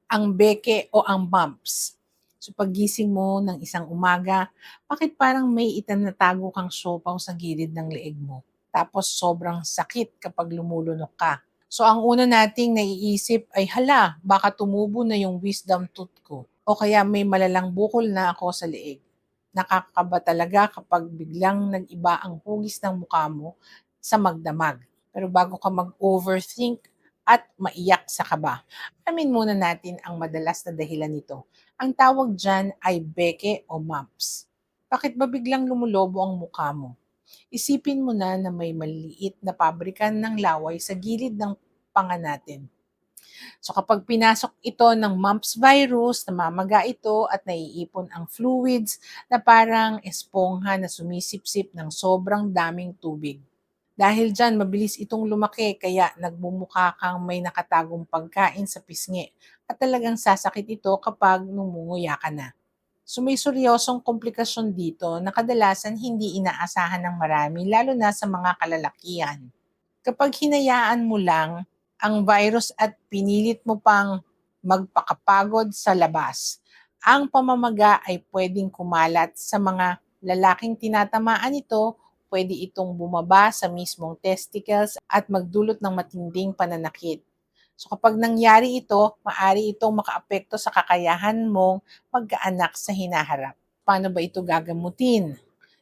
ang beke o ang bumps. So paggising mo ng isang umaga, bakit parang may itinatago kang siopaw sa gilid ng leeg mo? Tapos sobrang sakit kapag lumulunok ka. So ang una nating naiisip ay hala, baka tumubo na yung wisdom tooth ko. O kaya may malalang bukol na ako sa leeg. Nakakaba talaga kapag biglang nag-iba ang hugis ng mukha mo sa magdamag. Pero bago ka mag-overthink at maiyak sa kaba, alamin muna natin ang madalas na dahilan nito. Ang tawag dyan ay beke o mumps. Bakit ba biglang lumulobo ang mukha mo? Isipin mo na may maliit na pabrikan ng laway sa gilid ng panga natin. So kapag pinasok ito ng mumps virus, namamaga ito at naiipon ang fluids na parang espongha na sumisipsip ng sobrang daming tubig. Dahil dyan, mabilis itong lumaki kaya nagmumukha kang may nakatagong pagkain sa pisngi at talagang sasakit ito kapag numunguya ka na. So may seryosong komplikasyon dito na kadalasan hindi inaasahan ng marami lalo na sa mga kalalakihan. Kapag hinayaan mo lang ang virus at pinilit mo pang magpakapagod sa labas, ang pamamaga ay pwedeng kumalat sa mga lalaking tinatamaan nito, pwede itong bumaba sa mismong testicles at magdulot ng matinding pananakit. So kapag nangyari ito, maaari itong makaapekto sa kakayahan mong magkaanak sa hinaharap. Paano ba ito gagamutin?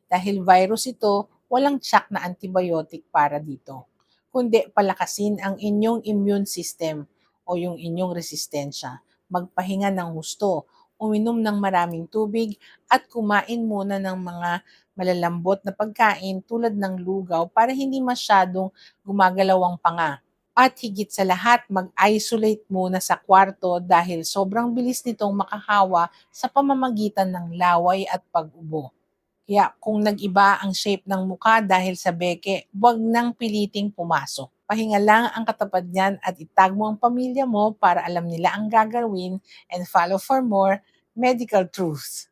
Dahil virus ito, walang tsak na antibiotic para dito, kundi palakasin ang inyong immune system o yung inyong resistensya. Magpahinga ng husto, uminom ng maraming tubig at kumain muna ng mga malalambot na pagkain tulad ng lugaw para hindi masyadong gumagalaw ang panga. At higit sa lahat, mag-isolate muna sa kwarto dahil sobrang bilis nitong makahawa sa pamamagitan ng laway at pag-ubo. Kaya kung nag-iba ang shape ng mukha dahil sa beke, huwag nang piliting pumasok. Pahinga lang ang katapat niyan at itag mo ang pamilya mo para alam nila ang gagawin and follow for more medical truths.